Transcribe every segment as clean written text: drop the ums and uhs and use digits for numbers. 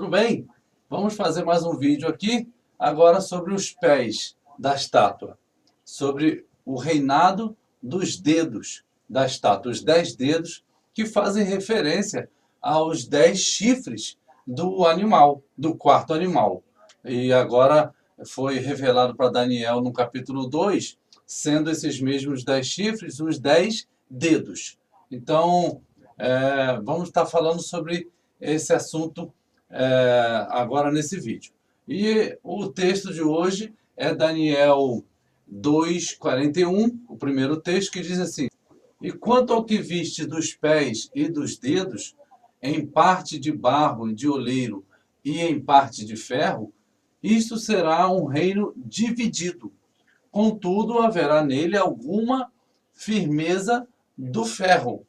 tudo bem? Vamos fazer mais um vídeo aqui, agora sobre os pés da estátua, sobre o reinado dos dedos da estátua, os 10 dedos que fazem referência aos 10 chifres do animal, do quarto animal. E agora foi revelado para Daniel no capítulo 2, sendo esses mesmos 10 chifres os 10 dedos. Então, vamos estar falando sobre esse assunto agora nesse vídeo. E o texto de hoje é Daniel 2:41, o primeiro texto, que diz assim: E quanto ao que viste dos pés e dos dedos, em parte de barro e de oleiro e em parte de ferro, isto será um reino dividido. Contudo, haverá nele alguma firmeza do ferro,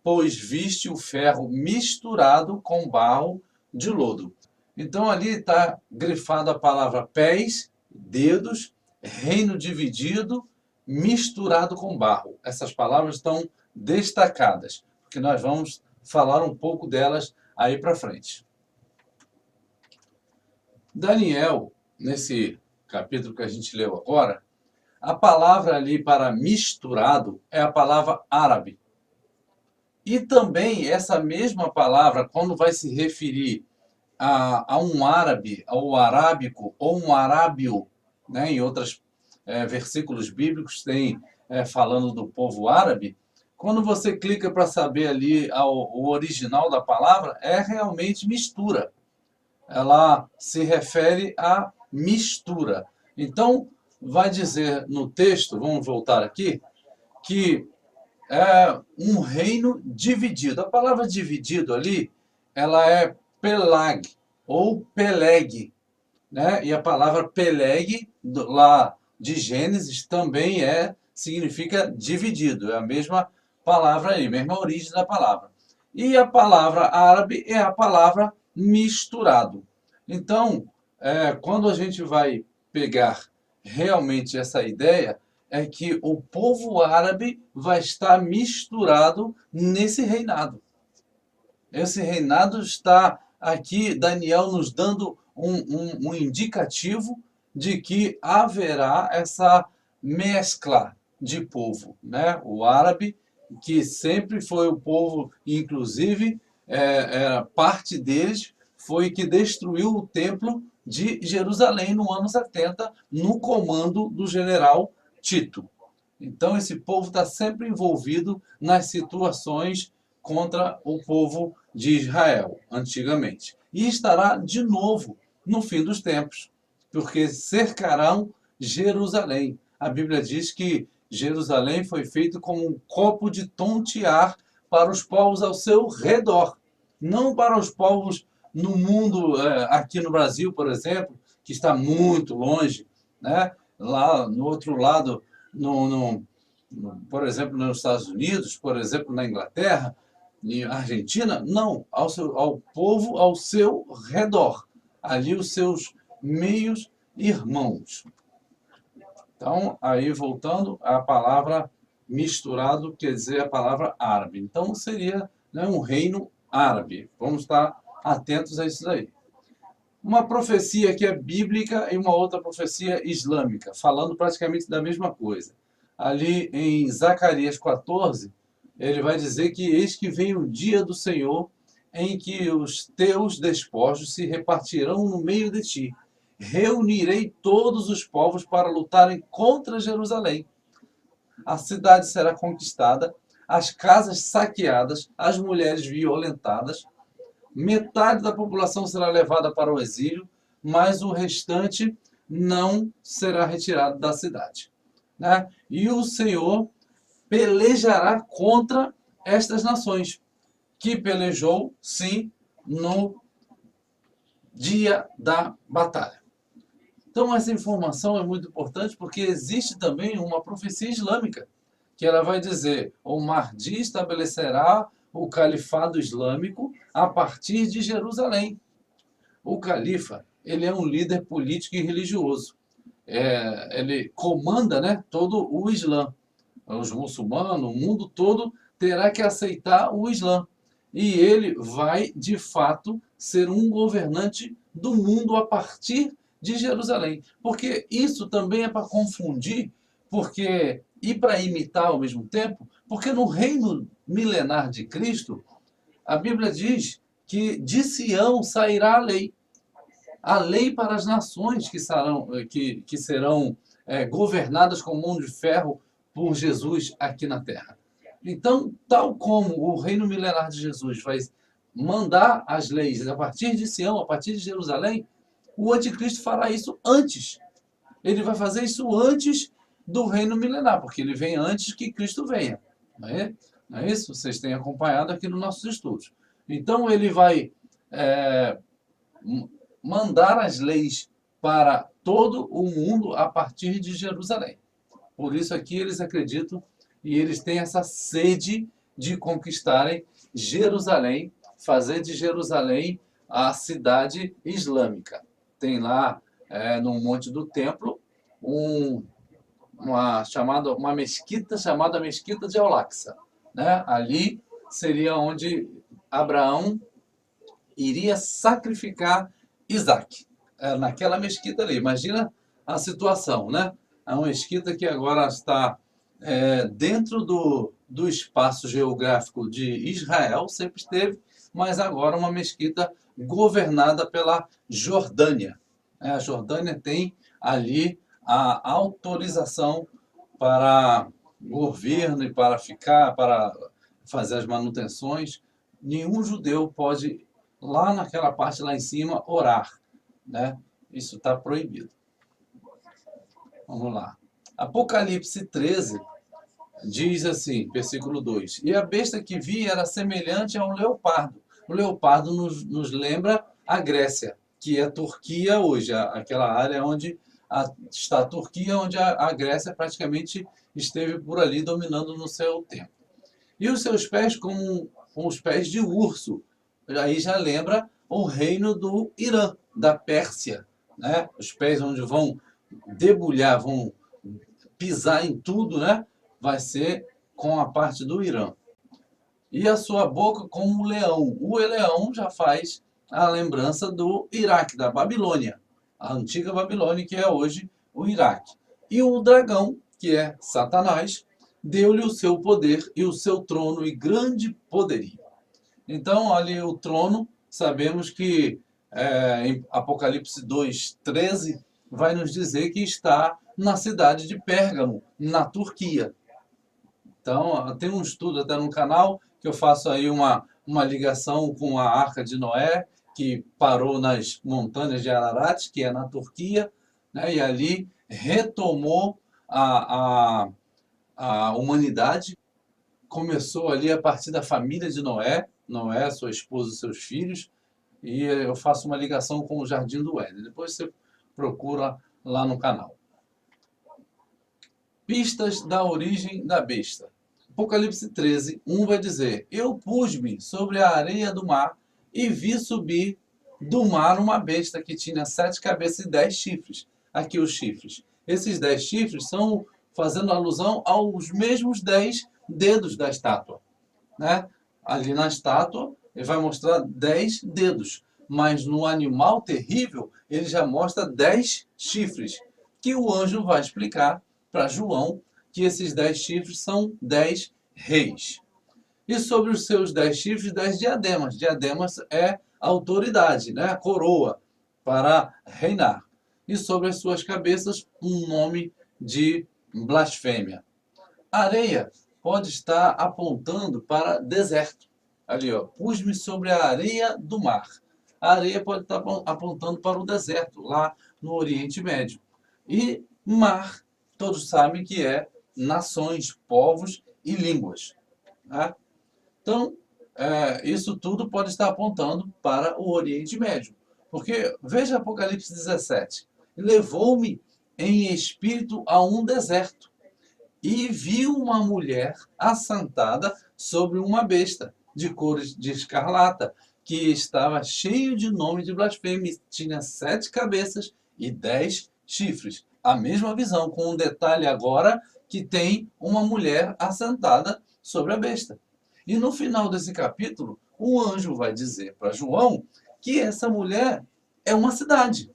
pois viste o ferro misturado com barro de lodo. Então ali está grifada a palavra pés, dedos, reino dividido, misturado com barro. Essas palavras estão destacadas, porque nós vamos falar um pouco delas aí para frente. Daniel, nesse capítulo que a gente leu agora, a palavra ali para misturado é a palavra árabe. E também essa mesma palavra, quando vai se referir a um árabe, ao arábico, ou um arábio, né? Em outros versículos bíblicos tem falando do povo árabe. Quando você clica para saber ali o original da palavra, é realmente mistura. Ela se refere à mistura. Então, vai dizer no texto, vamos voltar aqui, que é um reino dividido. A palavra dividido ali, ela é pelag ou peleg, né? E a palavra peleg lá de Gênesis também significa dividido. É a mesma palavra aí, mesma origem da palavra. E a palavra árabe é a palavra misturado. Então, quando a gente vai pegar realmente essa ideia, é que o povo árabe vai estar misturado nesse reinado. Esse reinado está aqui, Daniel nos dando um indicativo de que haverá essa mescla de povo, né? O árabe, que sempre foi o povo, inclusive, era parte deles, foi que destruiu o templo de Jerusalém no ano 70, no comando do general Tito. Então, esse povo está sempre envolvido nas situações contra o povo de Israel, antigamente. E estará de novo no fim dos tempos, porque cercarão Jerusalém. A Bíblia diz que Jerusalém foi feito como um copo de tontear para os povos ao seu redor, não para os povos no mundo, aqui no Brasil, por exemplo, que está muito longe, né? Lá no outro lado, por exemplo, nos Estados Unidos, por exemplo, na Inglaterra, e Argentina, não, ao povo ao seu redor, ali os seus meios irmãos. Então, aí voltando, a palavra misturado quer dizer a palavra árabe. Então, seria, né, um reino árabe. Vamos estar atentos a isso daí. Uma profecia que é bíblica e uma outra profecia islâmica, falando praticamente da mesma coisa. Ali em Zacarias 14, ele vai dizer que eis que vem o dia do Senhor em que os teus despojos se repartirão no meio de ti. Reunirei todos os povos para lutarem contra Jerusalém. A cidade será conquistada, as casas saqueadas, as mulheres violentadas. Metade da população será levada para o exílio, mas o restante não será retirado da cidade, né? E o Senhor pelejará contra estas nações, que pelejou, sim, no dia da batalha. Então, essa informação é muito importante porque existe também uma profecia islâmica, que ela vai dizer: o Mahdi estabelecerá o califado islâmico a partir de Jerusalém. O califa, ele é um líder político e religioso. Ele comanda, né, todo o Islã. Os muçulmanos, o mundo todo terá que aceitar o Islã. e ele vai, de fato, ser um governante do mundo a partir de Jerusalém. Porque isso também é para confundir, porque e para imitar ao mesmo tempo, porque no reino milenar de Cristo, a Bíblia diz que de Sião sairá a lei para as nações que serão governadas com mão de ferro por Jesus aqui na terra. Então, tal como o reino milenar de Jesus vai mandar as leis a partir de Sião, a partir de Jerusalém, o anticristo fará isso antes. Ele vai fazer isso antes do reino milenar, porque ele vem antes que Cristo venha. Não é, não é isso? Vocês têm acompanhado aqui nos nossos estudos. Então, ele vai é, mandar as leis para todo o mundo a partir de Jerusalém. Por isso aqui eles acreditam e eles têm essa sede de conquistarem Jerusalém, fazer de Jerusalém a cidade islâmica. Tem lá, no Monte do Templo, uma mesquita chamada Mesquita de Al-Aqsa. Né? Ali seria onde Abraão iria sacrificar Isaac, naquela mesquita ali. Imagina a situação, né? É uma mesquita que agora está dentro do espaço geográfico de Israel, sempre esteve, mas agora uma mesquita governada pela Jordânia. A Jordânia tem ali a autorização para governo e para fazer as manutenções. Nenhum judeu pode, lá naquela parte lá em cima, orar. Né? Isso está proibido. Vamos lá. Apocalipse 13 diz assim, versículo 2: E a besta que vi era semelhante a um leopardo. O leopardo nos lembra a Grécia, que é a Turquia hoje, aquela área onde está a Turquia, onde a Grécia praticamente esteve por ali dominando no seu tempo. E os seus pés como os pés de urso. Aí já lembra o reino do Irã, da Pérsia. Né? Os pés onde vão debulhar, vão pisar em tudo, né? Vai ser com a parte do Irã. E a sua boca como um leão. O leão já faz a lembrança do Iraque, da Babilônia. A antiga Babilônia, que é hoje o Iraque. E o dragão, que é Satanás, deu-lhe o seu poder e o seu trono e grande poderio. Então, ali o trono, sabemos que em Apocalipse 2:13 vai nos dizer que está na cidade de Pérgamo, na Turquia. Então, tem um estudo até no canal que eu faço aí uma ligação com a Arca de Noé, que parou nas montanhas de Ararat, que é na Turquia, né, e ali retomou a humanidade. Começou ali a partir da família de Noé, sua esposa e seus filhos, e eu faço uma ligação com o Jardim do Éden. Depois você procura lá no canal. Pistas da origem da besta. Apocalipse 13:1 vai dizer: Eu pus-me sobre a areia do mar e vi subir do mar uma besta que tinha 7 cabeças e 10 chifres. Aqui os chifres. Esses 10 chifres são fazendo alusão aos mesmos 10 dedos da estátua. Né? Ali na estátua, ele vai mostrar 10 dedos. Mas no animal terrível, ele já mostra 10 chifres. Que o anjo vai explicar para João que esses 10 chifres são 10 reis. E sobre os seus 10 chifres, 10 diademas. Diademas é autoridade, né? A coroa para reinar. E sobre as suas cabeças, um nome de blasfêmia. Areia pode estar apontando para deserto. Ali, ó, pus-me sobre a areia do mar. A areia pode estar apontando para o deserto, lá no Oriente Médio. E mar, todos sabem que é nações, povos e línguas. Né? Então, isso tudo pode estar apontando para o Oriente Médio. Porque, veja Apocalipse 17. Levou-me em espírito a um deserto e viu uma mulher assentada sobre uma besta de cores de escarlata, que estava cheio de nome de blasfêmia, tinha 7 cabeças e 10 chifres. A mesma visão, com um detalhe agora que tem uma mulher assentada sobre a besta. E no final desse capítulo, o anjo vai dizer para João que essa mulher é uma cidade.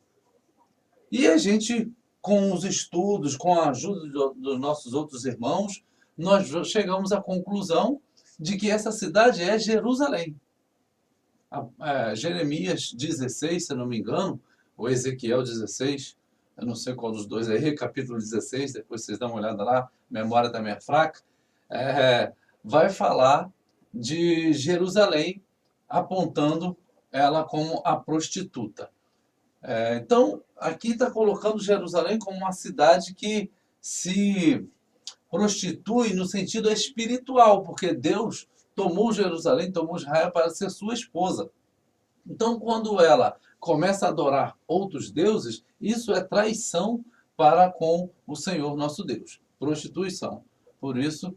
E a gente, com os estudos, com a ajuda dos nossos outros irmãos, nós chegamos à conclusão de que essa cidade é Jerusalém. Jeremias 16, se eu não me engano, ou Ezequiel 16, eu não sei qual dos dois aí, capítulo 16, depois vocês dão uma olhada lá, memória também é fraca, vai falar de Jerusalém, apontando ela como a prostituta. Então, aqui está colocando Jerusalém como uma cidade que se prostitui no sentido espiritual, porque Deus tomou Jerusalém, tomou Israel para ser sua esposa. Então, quando ela começa a adorar outros deuses, isso é traição para com o Senhor nosso Deus. Prostituição. Por isso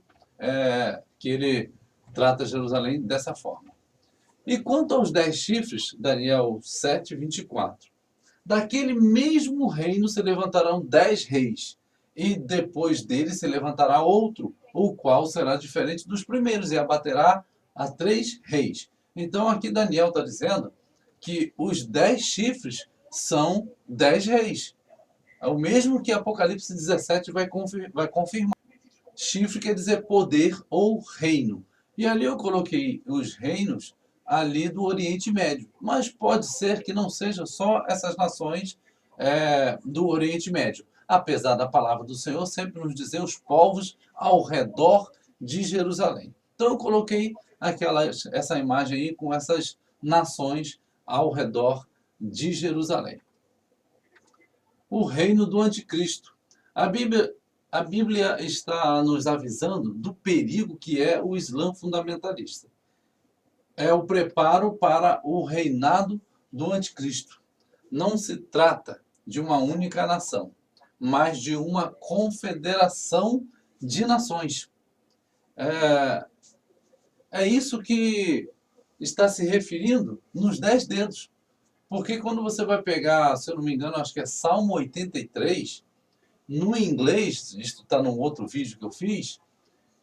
que ele trata Jerusalém dessa forma. E quanto aos 10 chifres, Daniel 7, 24. Daquele mesmo reino se levantarão 10 reis, e depois dele se levantará outro, o qual será diferente dos primeiros, e abaterá a 3 reis. Então aqui Daniel está dizendo que os 10 chifres são 10 reis. É o mesmo que Apocalipse 17 vai confirmar. Chifre quer dizer poder ou reino. E ali eu coloquei os reinos ali do Oriente Médio. Mas pode ser que não seja só essas nações do Oriente Médio. Apesar da palavra do Senhor sempre nos dizer os povos ao redor de Jerusalém. Então eu coloquei essa imagem aí com essas nações ao redor de Jerusalém. O reino do anticristo. A Bíblia está nos avisando do perigo que é o Islã fundamentalista. É o preparo para o reinado do anticristo. Não se trata de uma única nação, mas de uma confederação de nações. É isso que está se referindo nos 10 dedos. Porque quando você vai pegar, se eu não me engano, acho que é Salmo 83, no inglês, isso está num outro vídeo que eu fiz,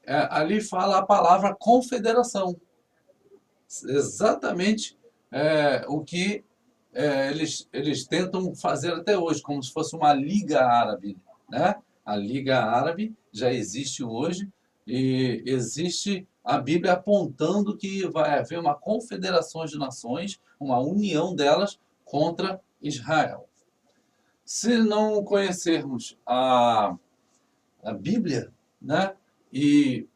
ali fala a palavra confederação. Exatamente o que eles tentam fazer até hoje, como se fosse uma Liga Árabe. Né? A Liga Árabe já existe hoje e existe a Bíblia apontando que vai haver uma confederação de nações, uma união delas contra Israel. Se não conhecermos a Bíblia, né, e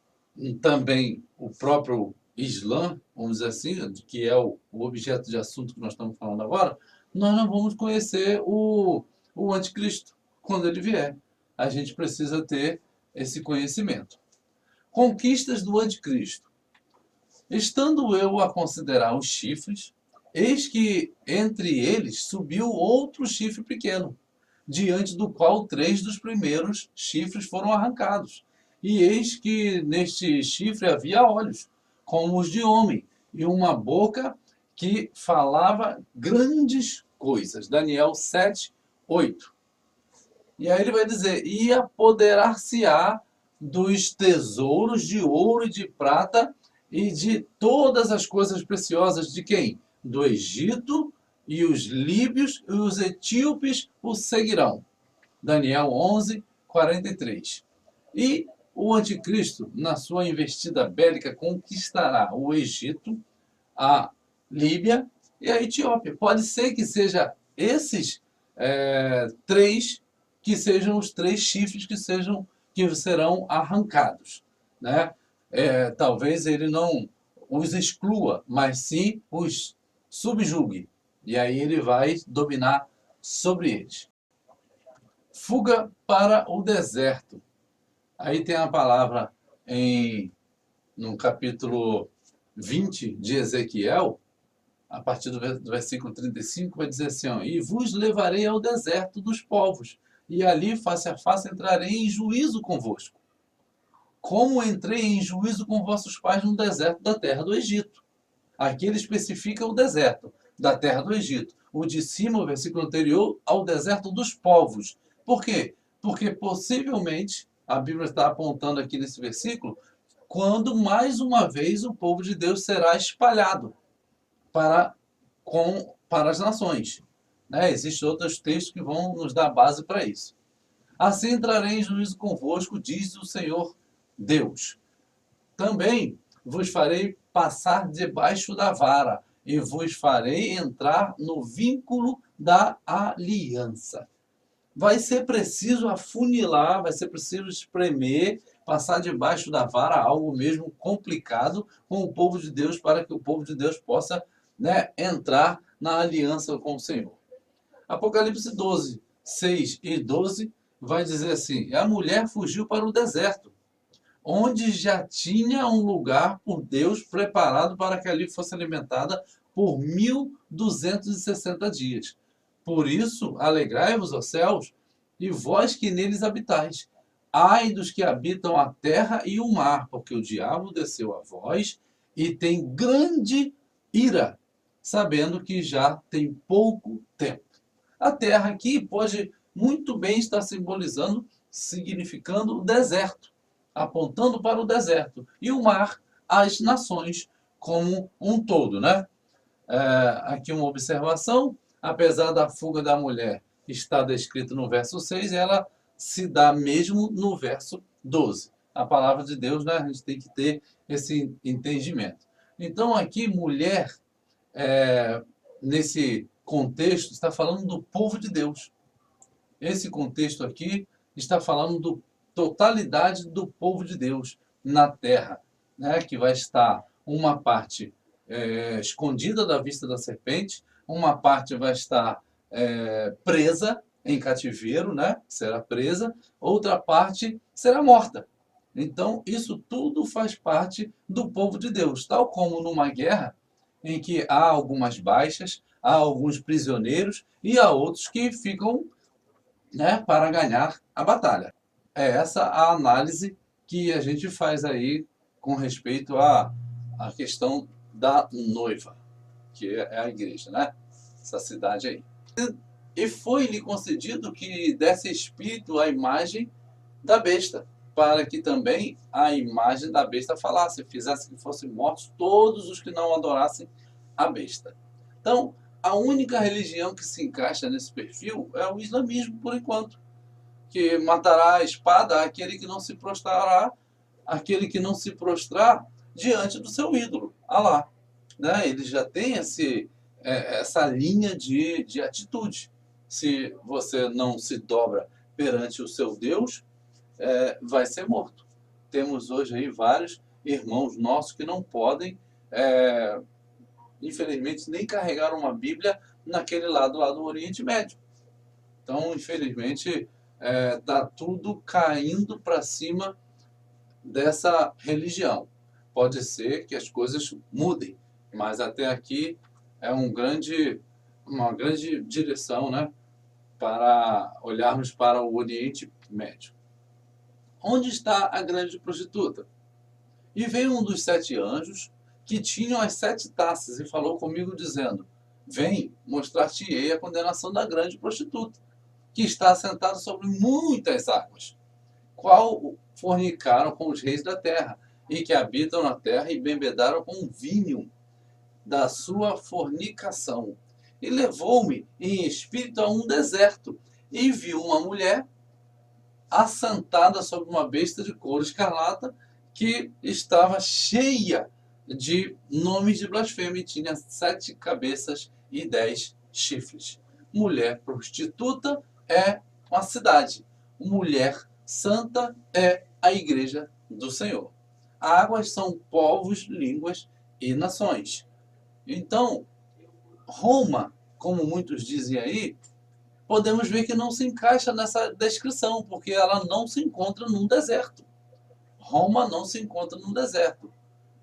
também o próprio Islã, vamos dizer assim, que é o objeto de assunto que nós estamos falando agora, nós não vamos conhecer o anticristo quando ele vier. A gente precisa ter esse conhecimento. Conquistas do anticristo. Estando eu a considerar os chifres, eis que entre eles subiu outro chifre pequeno, diante do qual 3 dos primeiros chifres foram arrancados. E eis que neste chifre havia olhos, como os de homem, e uma boca que falava grandes coisas. Daniel 7, 8. E aí ele vai dizer, e apoderar-se-á dos tesouros de ouro e de prata e de todas as coisas preciosas de quem? Do Egito, e os líbios e os etíopes o seguirão. Daniel 11, 43. E o anticristo, na sua investida bélica, conquistará o Egito, a Líbia e a Etiópia. Pode ser que seja esses 3 que sejam os 3 chifres que serão arrancados. Né? Talvez ele não os exclua, mas sim os subjugue. E aí ele vai dominar sobre eles. Fuga para o deserto. Aí tem a palavra no capítulo 20 de Ezequiel, a partir do versículo 35, vai dizer assim, e vos levarei ao deserto dos povos, e ali face a face entrarei em juízo convosco, como entrei em juízo com vossos pais no deserto da terra do Egito. Aqui ele especifica o deserto da terra do Egito. O de cima, o versículo anterior, ao deserto dos povos. Por quê? Porque possivelmente, a Bíblia está apontando aqui nesse versículo, quando mais uma vez o povo de Deus será espalhado para, para as nações. Né? Existem outros textos que vão nos dar base para isso. Assim entrarei em juízo convosco, diz o Senhor Deus. Também vos farei passar debaixo da vara e vos farei entrar no vínculo da aliança. Vai ser preciso afunilar, vai ser preciso espremer, passar debaixo da vara, algo mesmo complicado com o povo de Deus, para que o povo de Deus possa, né, entrar na aliança com o Senhor. Apocalipse 12, 6 e 12 vai dizer assim: a mulher fugiu para o deserto, onde já tinha um lugar por Deus preparado para que ali fosse alimentada por 1260 dias. Por isso, alegrai-vos, ó céus, e vós que neles habitais. Ai dos que habitam a terra e o mar, porque o diabo desceu a vós e tem grande ira, sabendo que já tem pouco tempo. A terra aqui pode muito bem estar simbolizando, significando o deserto, apontando para o deserto. E o mar, as nações como um todo, né? Aqui uma observação: apesar da fuga da mulher estar descrita no verso 6, ela se dá mesmo no verso 12. A palavra de Deus, né? A gente tem que ter esse entendimento. Então, aqui, mulher, é, nesse contexto, está falando do povo de Deus. Esse contexto aqui está falando da totalidade do povo de Deus na terra, né? Que vai estar uma parte escondida da vista da serpente, uma parte vai estar presa em cativeiro, né? Será presa, outra parte será morta. Então, isso tudo faz parte do povo de Deus, tal como numa guerra em que há algumas baixas, há alguns prisioneiros e há outros que ficam, né, para ganhar a batalha. É essa a análise que a gente faz aí com respeito à questão da noiva, que é a igreja, né? Essa cidade aí. E foi-lhe concedido que desse espírito à imagem da besta, para que também a imagem da besta falasse, fizesse que fossem mortos todos os que não adorassem a besta. Então, a única religião que se encaixa nesse perfil é o islamismo, por enquanto, que matará a espada aquele que não se prostrará, aquele que não se prostrar diante do seu ídolo, Alá. Né? Ele já tem essa linha de atitude. Se você não se dobra perante o seu Deus, vai ser morto. Temos hoje aí vários irmãos nossos que não podem, infelizmente, nem carregar uma Bíblia naquele lado lá do Oriente Médio. Então, infelizmente, está tudo caindo para cima dessa religião. Pode ser que as coisas mudem, mas até aqui é uma grande direção, né, para olharmos para o Oriente Médio. Onde está a grande prostituta? E veio um dos 7 anjos que tinham as 7 taças e falou comigo dizendo: vem, mostrar-te-ei a condenação da grande prostituta, que está assentada sobre muitas águas, qual fornicaram com os reis da terra, e que habitam na terra e bebedaram com o vinho da sua fornicação. E levou-me em espírito a um deserto, e vi uma mulher assentada sobre uma besta de couro escarlata, que estava cheia de nomes de blasfêmia e tinha 7 cabeças e 10 chifres. Mulher prostituta é uma cidade. Mulher santa é a igreja do Senhor. Águas são povos, línguas e nações. Então, Roma, como muitos dizem aí, podemos ver que não se encaixa nessa descrição, porque ela não se encontra num deserto. Roma não se encontra no deserto.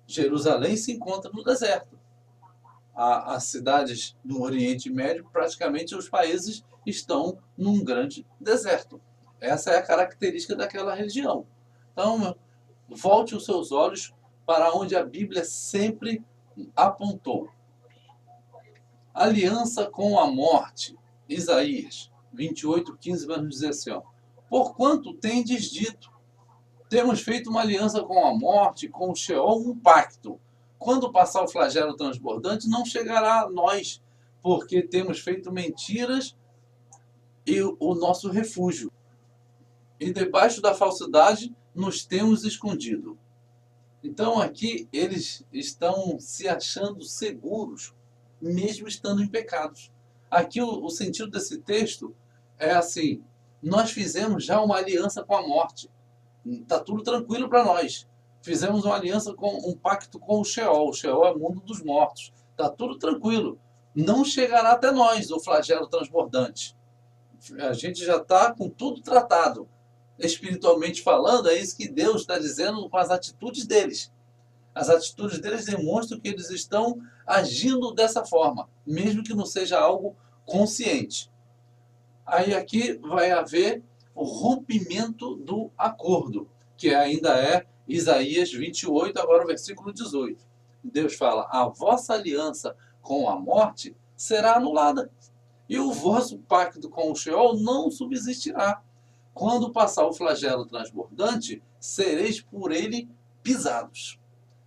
Jerusalém se encontra no deserto. As cidades do Oriente Médio, praticamente os países estão num grande deserto. Essa é a característica daquela região. Então, volte os seus olhos para onde a Bíblia sempre apontou. Aliança com a morte. Isaías 28:15 vai nos dizer assim: ó, porquanto tendes dito, Temos feito uma aliança com a morte, com o Sheol, um pacto. Quando passar o flagelo transbordante, não chegará a nós, porque temos feito mentiras e o nosso refúgio. E debaixo da falsidade nos temos escondido. Então aqui eles estão se achando seguros, mesmo estando em pecados. Aqui o sentido desse texto é assim: nós fizemos já uma aliança com a morte. Está tudo tranquilo para nós. Fizemos uma aliança com um pacto com o Sheol. O Sheol é o mundo dos mortos. Está tudo tranquilo. Não chegará até nós o flagelo transbordante. A gente já está com tudo tratado. Espiritualmente falando, é isso que Deus está dizendo com as atitudes deles. As atitudes deles demonstram que eles estão agindo dessa forma, mesmo que não seja algo consciente. Aí aqui vai haver o rompimento do acordo, que ainda é Isaías 28, agora o versículo 18. Deus fala: a vossa aliança com a morte será anulada, e o vosso pacto com o Sheol não subsistirá. Quando passar o flagelo transbordante, sereis por ele pisados.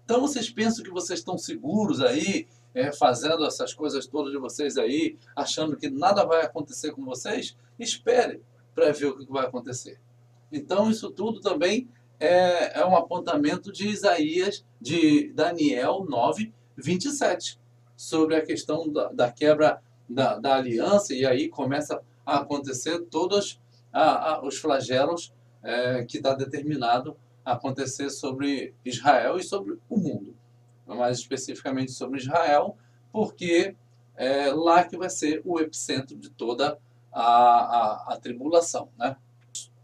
Então vocês pensam que vocês estão seguros aí, fazendo essas coisas todas de vocês aí, achando que nada vai acontecer com vocês? Espere para ver o que vai acontecer. Então isso tudo também é um apontamento de Isaías, de Daniel 9, 27, sobre a questão da quebra da aliança, e aí começa a acontecer todos os flagelos que está determinado a acontecer sobre Israel e sobre o mundo. Mais especificamente sobre Israel, porque é lá que vai ser o epicentro de toda a tribulação, né?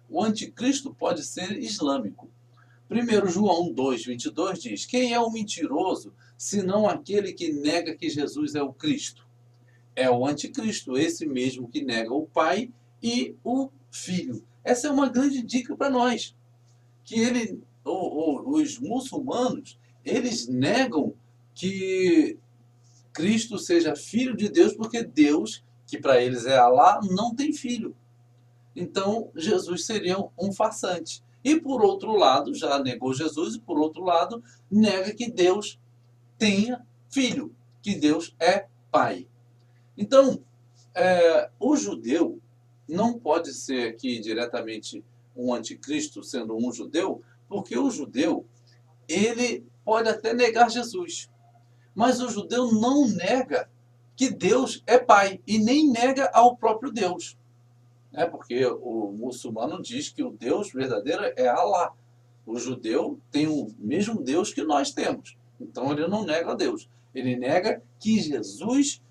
O anticristo pode ser islâmico. 1 João 2, 22 diz: quem é o mentiroso, senão aquele que nega que Jesus é o Cristo? É o anticristo, esse mesmo que nega o Pai e o Filho. Essa é uma grande dica para nós, que os muçulmanos, eles negam que Cristo seja filho de Deus, porque Deus, que para eles é Alá, não tem filho. Então, Jesus seria um farsante. E por outro lado, já negou Jesus, e por outro lado, nega que Deus tenha filho, que Deus é pai. Então, o judeu não pode ser aqui diretamente um anticristo sendo um judeu, porque o judeu, ele pode até negar Jesus, mas o judeu não nega que Deus é pai e nem nega ao próprio Deus. Porque o muçulmano diz que o Deus verdadeiro é Alá. O judeu tem o mesmo Deus que nós temos. Então ele não nega a Deus. Ele nega que Jesus,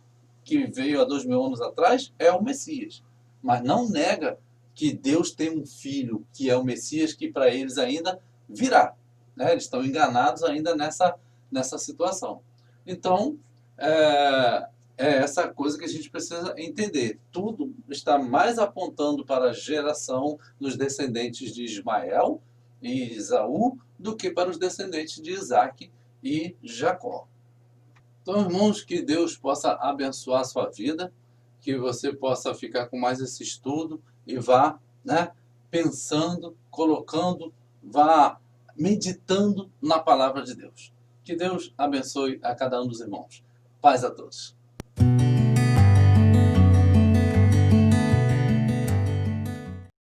que veio há 2000 anos atrás, é o Messias. Mas não nega que Deus tem um filho, que é o Messias, que para eles ainda virá. Eles estão enganados ainda nessa situação. Então, é essa coisa que a gente precisa entender. Tudo está mais apontando para a geração dos descendentes de Ismael e Esaú do que para os descendentes de Isaac e Jacó. Então, irmãos, que Deus possa abençoar a sua vida, que você possa ficar com mais esse estudo e vá, pensando, colocando, vá meditando na palavra de Deus. Que Deus abençoe a cada um dos irmãos. Paz a todos.